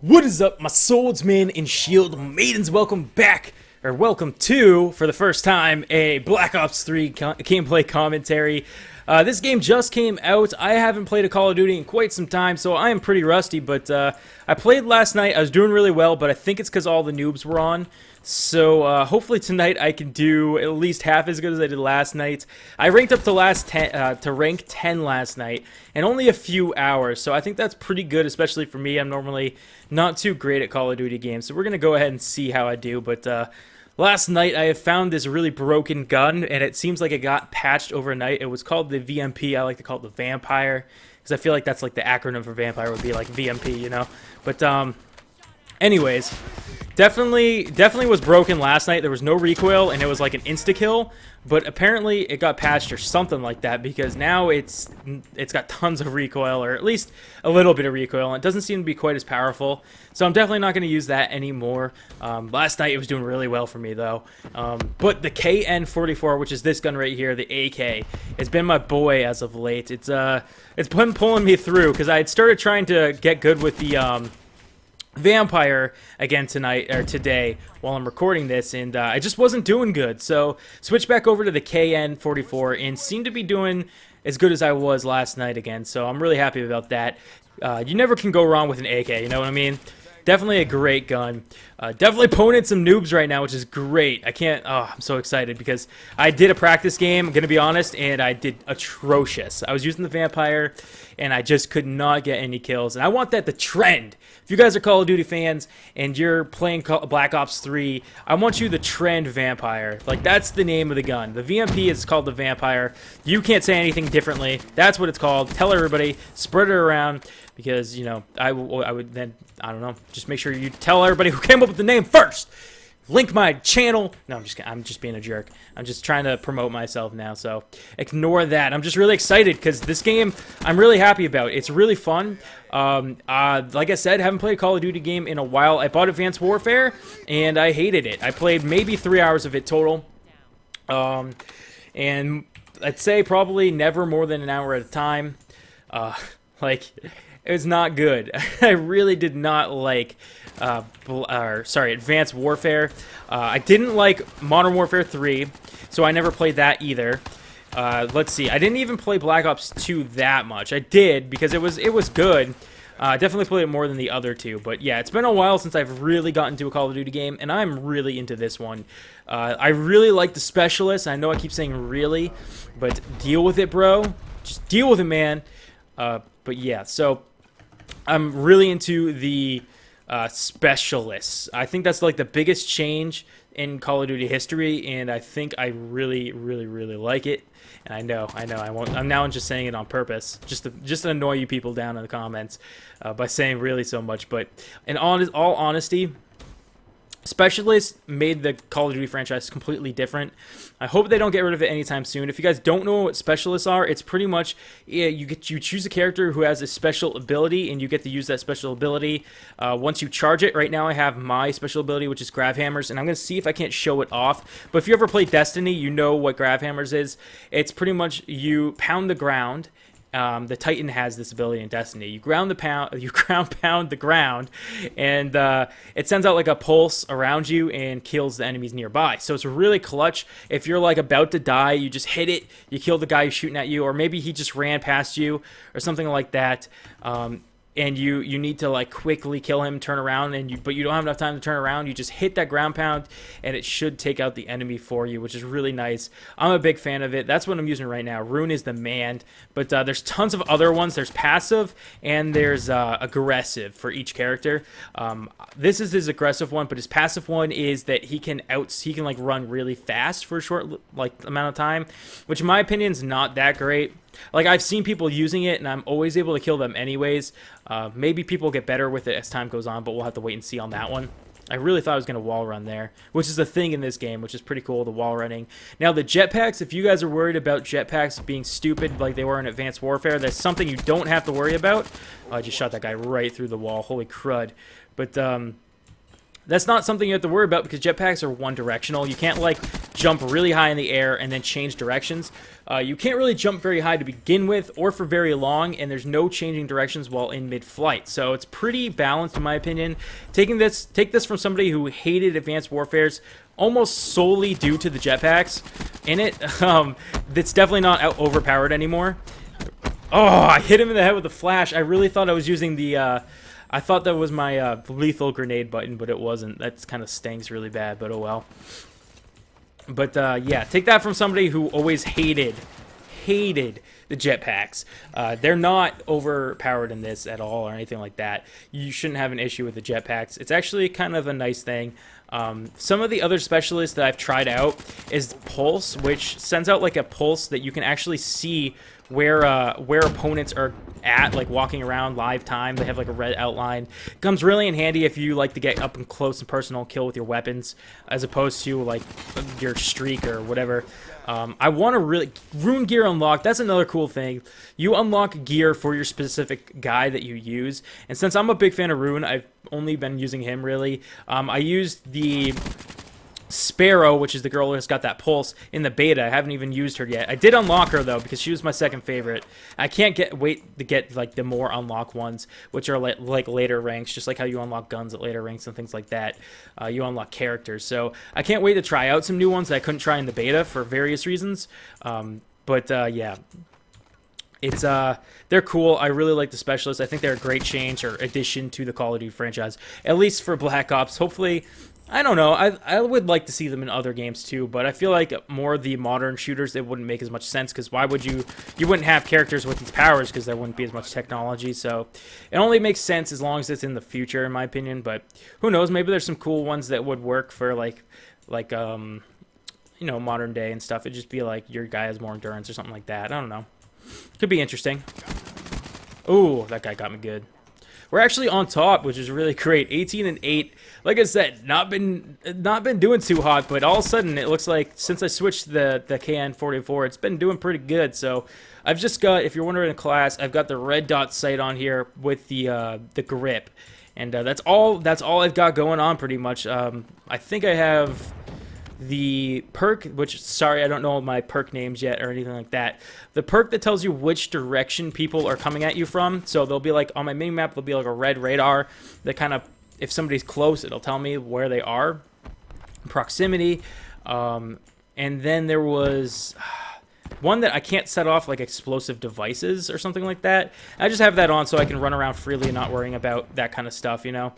What is up, my swordsmen and shield maidens? Welcome back, or welcome to, for the first time, a Black Ops 3 gameplay commentary. This game just came out. I haven't played a Call of Duty in quite some time, so I am pretty rusty, but I played last night. I was doing really well, but I think it's because all the noobs were on. So hopefully tonight I can do at least half as good as I did last night. I ranked up to rank 10 last night, and only a few hours, so I think that's pretty good, especially for me. I'm normally not too great at Call of Duty games, so we're going to go ahead and see how I do. But last night I have found this really broken gun, and it seems like it got patched overnight. It was called the VMP. I like to call it the Vampire, because I feel like that's like the acronym for Vampire would be like VMP, you know? But anyways, definitely was broken last night. There was no recoil, and it was like an insta-kill, but apparently it got patched or something like that, because now it's got tons of recoil, or at least a little bit of recoil, and it doesn't seem to be quite as powerful. So I'm definitely not going to use that anymore. Last night it was doing really well for me, though. But the KN-44, which is this gun right here, the AK, has been my boy as of late. It's been pulling me through, because I had started trying to get good with the Vampire again today while I'm recording this, and I just wasn't doing good. So switched back over to the KN-44 and seemed to be doing as good as I was last night again. So I'm really happy about that. You never can go wrong with an AK, you know what I mean? Definitely a great gun. Definitely pwning some noobs right now, which is great. I'm so excited because I did a practice game, I'm going to be honest, and I did atrocious. I was using the Vampire, and I just could not get any kills. And I want that to trend. If you guys are Call of Duty fans and you're playing Black Ops 3, I want you to trend Vampire. Like, that's the name of the gun. The VMP is called the Vampire. You can't say anything differently. That's what it's called. Tell everybody. Spread it around. Because, you know, I would then, I don't know, just make sure you tell everybody who came up with the name first. Link my channel. No, I'm just being a jerk. I'm just trying to promote myself now, so ignore that. I'm just really excited because this game I'm really happy about. It's really fun. Like I said, haven't played a Call of Duty game in a while. I bought Advanced Warfare, and I hated it. I played maybe 3 hours of it total. And I'd say probably never more than an hour at a time. It was not good. I really did not like, Advanced Warfare. I didn't like Modern Warfare 3, so I never played that either. Let's see. I didn't even play Black Ops 2 that much. I did because it was good. I definitely played it more than the other two. But yeah, it's been a while since I've really gotten to a Call of Duty game, and I'm really into this one. I really like the Specialist. I know I keep saying really, but deal with it, bro. Just deal with it, man. But yeah, so I'm really into the Specialists. I think that's like the biggest change in Call of Duty history, and I think I really like it. And I know, I won't. I'm now just saying it on purpose, just to annoy you people down in the comments by saying really so much. But in all honesty, Specialists made the Call of Duty franchise completely different. I hope they don't get rid of it anytime soon. If you guys don't know what Specialists are, it's pretty much you choose a character who has a special ability, and you get to use that special ability once you charge it. Right now I have my special ability, which is Grav Hammers, and I'm going to see if I can't show it off. But if you ever play Destiny, you know what Grav Hammers is. It's pretty much you pound the ground. The Titan has this ability in Destiny. You ground pound the ground, and it sends out like a pulse around you and kills the enemies nearby. So it's really clutch. If you're like about to die, you just hit it, you kill the guy who's shooting at you, or maybe he just ran past you or something like that. And you need to like quickly kill him, turn around, but you don't have enough time to turn around. You just hit that ground pound, and it should take out the enemy for you, which is really nice. I'm a big fan of it. That's what I'm using right now. Rune is the man, but there's tons of other ones. There's passive and there's aggressive for each character. This is his aggressive one, but his passive one is that he can like run really fast for a short amount of time, which in my opinion is not that great. Like, I've seen people using it, and I'm always able to kill them anyways. Maybe people get better with it as time goes on, but we'll have to wait and see on that one. I really thought I was going to wall run there, which is a thing in this game, which is pretty cool, the wall running. Now, the jetpacks, if you guys are worried about jetpacks being stupid like they were in Advanced Warfare, that's something you don't have to worry about. Oh, I just shot that guy right through the wall. Holy crud. But, that's not something you have to worry about because jetpacks are one-directional. You can't, like, jump really high in the air and then change directions. You can't really jump very high to begin with or for very long, and there's no changing directions while in mid-flight. So it's pretty balanced in my opinion. Take this from somebody who hated Advanced Warfare's almost solely due to the jetpacks in it. It's definitely not overpowered anymore. Oh, I hit him in the head with a flash. I really thought I was using the... I thought that was my lethal grenade button, but it wasn't. That kind of stinks really bad, but oh well. But yeah, take that from somebody who always hated the jetpacks. They're not overpowered in this at all or anything like that. You shouldn't have an issue with the jetpacks. It's actually kind of a nice thing. Some of the other specialists that I've tried out is Pulse, which sends out like a pulse that you can actually see where opponents are at, like walking around live time. They have like a red outline. It comes really in handy if you like to get up and close and personal kill with your weapons, as opposed to like your streak or whatever. I want to really... Rune gear unlock, that's another cool thing. You unlock gear for your specific guy that you use. And since I'm a big fan of Rune, I've only been using him really. I used the Sparrow, which is the girl who's got that pulse, in the beta. I haven't even used her yet. I did unlock her though because she was my second favorite. I can't wait to get like the more unlock ones, which are like later ranks, just like how you unlock guns at later ranks and things like that. You unlock characters, so I can't wait to try out some new ones that I couldn't try in the beta for various reasons. Yeah. It's they're cool. I really like the specialists. I think they're a great change or addition to the Call of Duty franchise, at least for Black Ops. Hopefully, I don't know. I would like to see them in other games too, but I feel like more the modern shooters, it wouldn't make as much sense, because why would you wouldn't have characters with these powers, because there wouldn't be as much technology. So it only makes sense as long as it's in the future, in my opinion. But who knows? Maybe there's some cool ones that would work for like you know, modern day and stuff. It'd just be like your guy has more endurance or something like that. I don't know. Could be interesting. Ooh, that guy got me good. We're actually on top, which is really great. 18 and 8. Like I said, not been doing too hot, but all of a sudden it looks like since I switched the KN-44, it's been doing pretty good. So I've just got, if you're wondering in class, I've got the red dot sight on here with the grip, and that's all I've got going on pretty much. I think I have the perk, which, sorry, I don't know my perk names yet or anything like that. The perk that tells you which direction people are coming at you from. So there'll be like, on my mini map, there'll be like a red radar that kind of, if somebody's close, it'll tell me where they are. Proximity. And then there was one that I can't set off, like explosive devices or something like that. I just have that on so I can run around freely and not worrying about that kind of stuff, you know?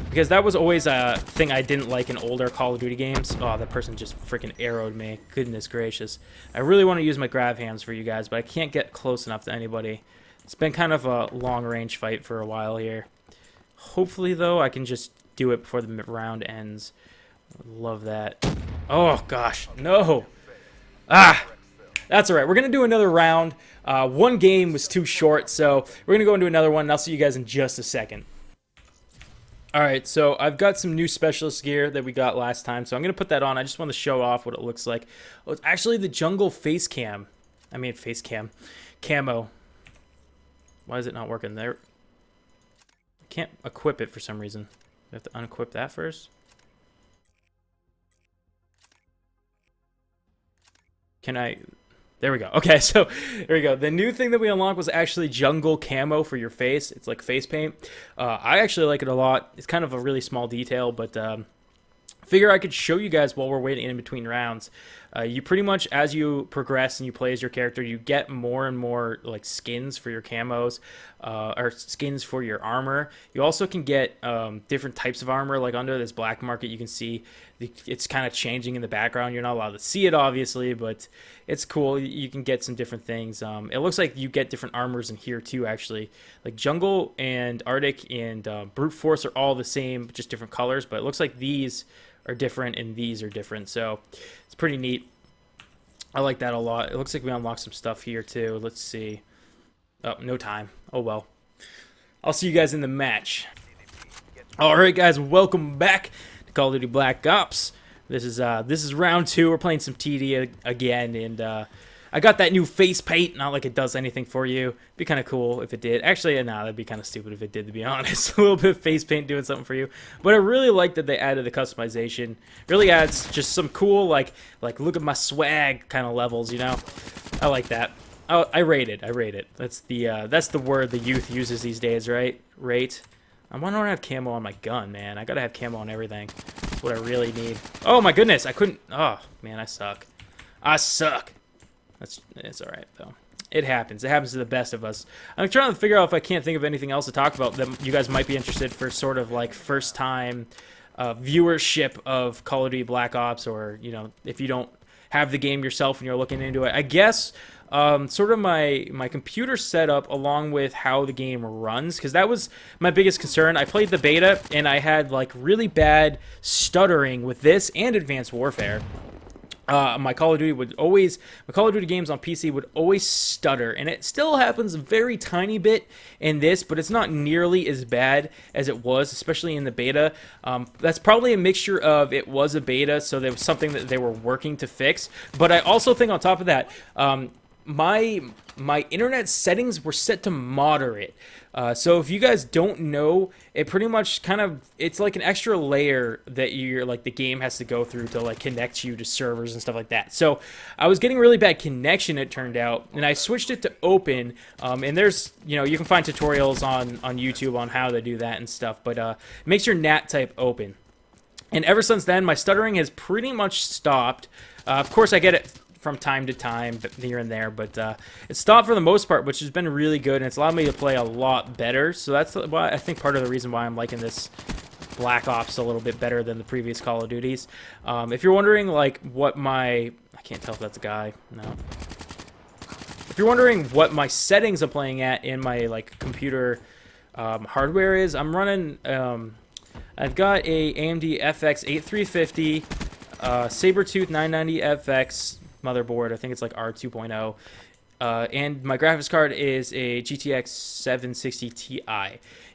Because that was always a thing I didn't like in older Call of Duty games. Oh, that person just freaking arrowed me. Goodness gracious. I really want to use my grab hands for you guys, but I can't get close enough to anybody. It's been kind of a long-range fight for a while here. Hopefully, though, I can just do it before the round ends. Love that. Oh, gosh. No. Ah. That's all right. We're going to do another round. One game was too short, so we're going to go into another one, and I'll see you guys in just a second. All right, so I've got some new specialist gear that we got last time, so I'm going to put that on. I just want to show off what it looks like. Oh, it's actually the jungle face cam. I mean face cam. Camo. Why is it not working there? I can't equip it for some reason. I have to unequip that first. Can I... There we go. Okay, so there we go. The new thing that we unlocked was actually jungle camo for your face. It's like face paint. I actually like it a lot. It's kind of a really small detail, but figure I could show you guys while we're waiting in between rounds. You pretty much, as you progress and you play as your character, you get more and more like skins for your camos, or skins for your armor. You also can get different types of armor. Like under this black market, you can see it's kind of changing in the background. You're not allowed to see it, obviously, but it's cool. You can get some different things. It looks like you get different armors in here too, actually. Like jungle and Arctic and brute force are all the same, just different colors. But it looks like these are different and these are different, so it's pretty neat. I like that a lot. It looks like we unlocked some stuff here too. Let's see. Oh, no time. Oh well. I'll see you guys in the match. Alright guys, welcome back to Call of Duty Black Ops. This is round 2. We're playing some TD again, and I got that new face paint. Not like it does anything for you. Be kind of cool if it did. Actually, nah, that'd be kind of stupid if it did, to be honest. A little bit of face paint doing something for you. But I really like that they added the customization. Really adds just some cool, like look at my swag kind of levels, you know? I like that. Oh, I rate it. I rate it. That's the word the youth uses these days, right? Rate. I want to have camo on my gun, man. I gotta have camo on everything. That's what I really need. Oh my goodness, I couldn't. Oh man, I suck. I suck. It's all right though. It happens. It happens to the best of us. I'm trying to figure out if I can't think of anything else to talk about that you guys might be interested for, sort of like first time viewership of Call of Duty Black Ops, or you know, if you don't have the game yourself and you're looking into it. I guess sort of my computer setup along with how the game runs, because that was my biggest concern. I played the beta and I had like really bad stuttering with this and Advanced Warfare. My Call of Duty games on PC would always stutter, and it still happens a very tiny bit in this, but it's not nearly as bad as it was, especially in the beta. That's probably a mixture of it was a beta, so there was something that they were working to fix. But I also think on top of that, my internet settings were set to moderate. So if you guys don't know, it pretty much it's like an extra layer that the game has to go through to like connect you to servers and stuff like that. So I was getting really bad connection, it turned out, and I switched it to open. And there's, you can find tutorials on YouTube on how to do that and stuff, but it makes your NAT type open. And ever since then, my stuttering has pretty much stopped. Of course, I get it from time to time, here and there, but it stopped for the most part, which has been really good, and it's allowed me to play a lot better. So that's why I think part of the reason why I'm liking this Black Ops a little bit better than the previous Call of Duties. If you're wondering, like, I can't tell if that's a guy. No. If you're wondering what my settings I'm playing at in my like computer hardware is, I'm running. I've got a AMD FX 8350, Sabertooth 990 FX motherboard. I think it's like R2.0. And my graphics card is a GTX 760 Ti.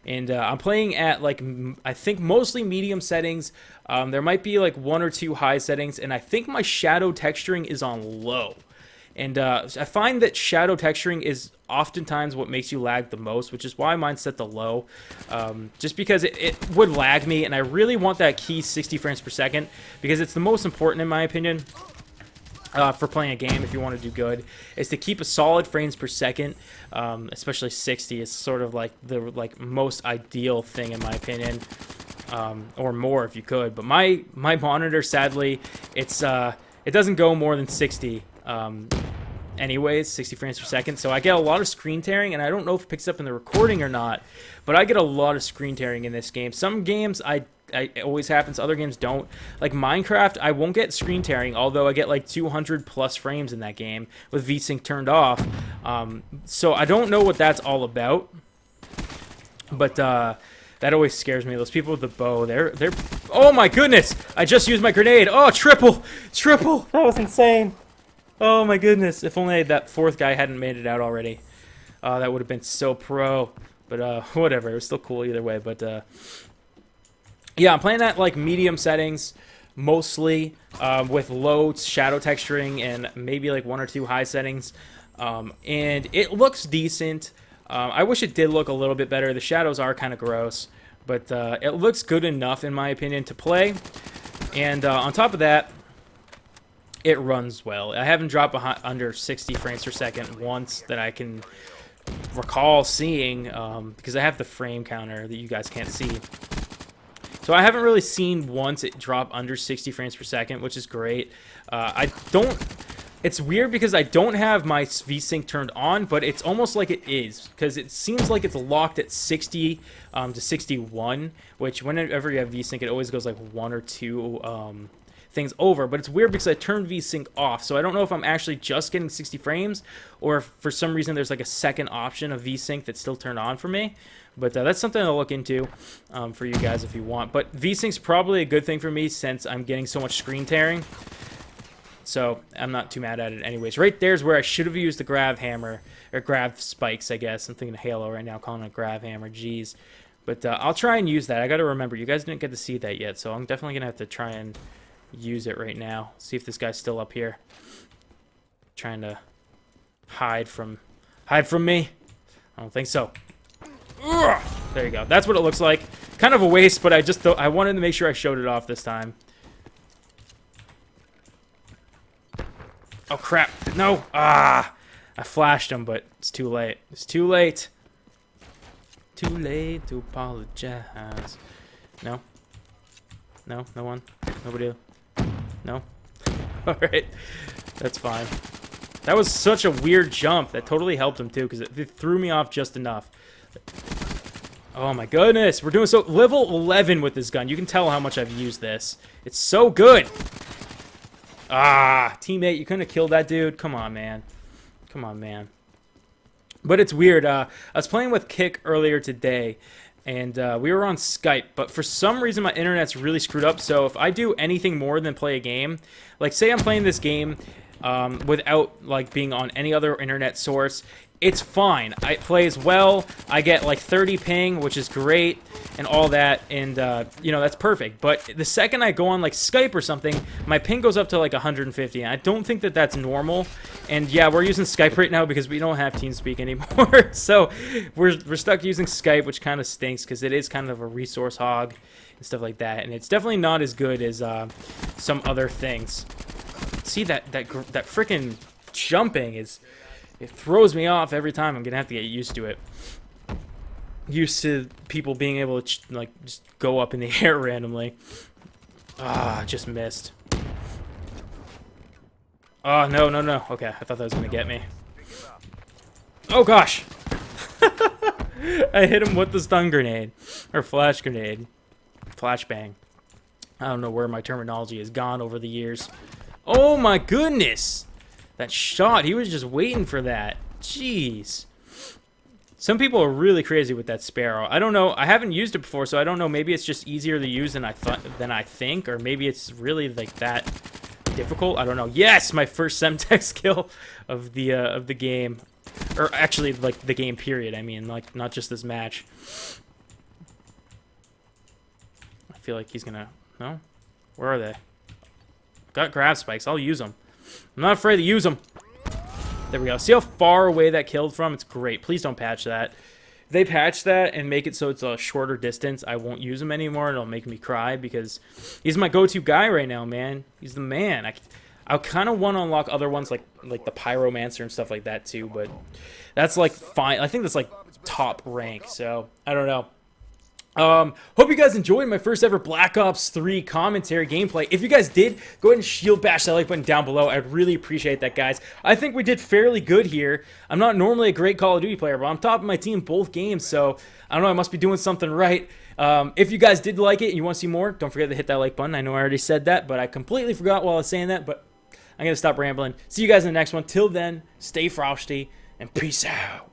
And I'm playing at, like, I think mostly medium settings. There might be like one or two high settings, and I think my shadow texturing is on low. And I find that shadow texturing is oftentimes what makes you lag the most, which is why mine's set to low. Just because it would lag me, and I really want that key 60 frames per second, because it's the most important, in my opinion, for playing a game if you want to do good, is to keep a solid frames per second, especially 60 is sort of like the most ideal thing, in my opinion, or more if you could. But my monitor, sadly, it doesn't go more than 60. Anyways, 60 frames per second, so I get a lot of screen tearing, and I don't know if it picks up in the recording or not, but I get a lot of screen tearing in this game. Some games it always happens, other games don't. Like Minecraft, I won't get screen tearing, although I get like 200 plus frames in that game with VSync turned off. So I don't know what that's all about, but that always scares me. Those people with the bow, they're oh my goodness, I just used my grenade. Oh, triple, that was insane. Oh my goodness, if only that fourth guy hadn't made it out already. That would have been so pro. But whatever, it was still cool either way. But yeah, I'm playing at like medium settings mostly, with low shadow texturing and maybe like one or two high settings. And it looks decent. I wish it did look a little bit better. The shadows are kind of gross, but it looks good enough, in my opinion, to play. And on top of that, it runs well. I haven't dropped under 60 frames per second once that I can recall seeing, because I have the frame counter that you guys can't see. So I haven't really seen once it drop under 60 frames per second, which is great. It's weird because I don't have my VSync turned on, but it's almost like it is, because it seems like it's locked at 60 to 61, which whenever you have VSync, it always goes like one or two things over. But it's weird because I turned VSync off, so I don't know if I'm actually just getting 60 frames, or if for some reason there's like a second option of VSync that's still turned on for me. But that's something to look into for you guys if you want. But VSync's probably a good thing for me since I'm getting so much screen tearing. So I'm not too mad at it anyways. Right there's where I should have used the grav hammer, or grav spikes, I guess. I'm thinking of Halo right now, calling it a grav hammer. Jeez. But I'll try and use that. I got to remember, you guys didn't get to see that yet, so I'm definitely going to have to try and use it right now. See if this guy's still up here. Trying to hide from me? I don't think so. Ugh. There you go. That's what it looks like. Kind of a waste, but I wanted to make sure I showed it off this time. Oh crap. No. Ah. I flashed him, but it's too late. It's too late. Too late to apologize. No. No, no one. Nobody. No. Alright. That's fine. That was such a weird jump. That totally helped him too, because it threw me off just enough. Oh my goodness. We're doing so... Level 11 with this gun. You can tell how much I've used this. It's so good. Ah, teammate, you couldn't have killed that dude. Come on, man. Come on, man. But it's weird. I was playing with Kick earlier today, and we were on Skype, but for some reason my internet's really screwed up, so if I do anything more than play a game, like say I'm playing this game without like being on any other internet source, it's fine. It plays well. I get like 30 ping, which is great, and all that, and you know, that's perfect. But the second I go on like Skype or something, my ping goes up to like 150, and I don't think that that's normal. And yeah, we're using Skype right now because we don't have TeamSpeak anymore, so we're stuck using Skype, which kind of stinks because it is kind of a resource hog and stuff like that, and it's definitely not as good as some other things. See that freaking jumping is. It throws me off every time. I'm gonna have to get used to it. Used to people being able to like just go up in the air randomly. Ah, just missed. Oh no no no. Okay, I thought that was gonna get me. Oh gosh. I hit him with the stun grenade or flash grenade, flashbang. I don't know where my terminology has gone over the years. Oh my goodness. That shot, he was just waiting for that. Jeez. Some people are really crazy with that Sparrow. I don't know. I haven't used it before, so I don't know. Maybe it's just easier to use than I think, or maybe it's really like that difficult. I don't know. Yes, my first Semtex kill of the game, or actually like the game period. I mean, like not just this match. I feel like he's gonna. No, where are they? Got grab spikes. I'll use them. I'm not afraid to use them. There we go. See how far away that killed from? It's great. Please don't patch that. If they patch that and make it so it's a shorter distance, I won't use him anymore, and it'll make me cry because he's my go-to guy right now, man. He's the man. I kind of want to unlock other ones like the Pyromancer and stuff like that too, but that's like fine. I think that's like top rank, so I don't know. Hope you guys enjoyed my first ever Black Ops 3 commentary gameplay. If you guys did, go ahead and shield bash that like button down below. I'd really appreciate that, guys. I think we did fairly good here. I'm not normally a great Call of Duty player, but I'm top of my team both games, so I don't know, I must be doing something right. If you guys did like it and you want to see more, don't forget to hit that like button. I know I already said that, but I completely forgot while I was saying that, but I'm going to stop rambling. See you guys in the next one. Till then, stay frosty, and peace out.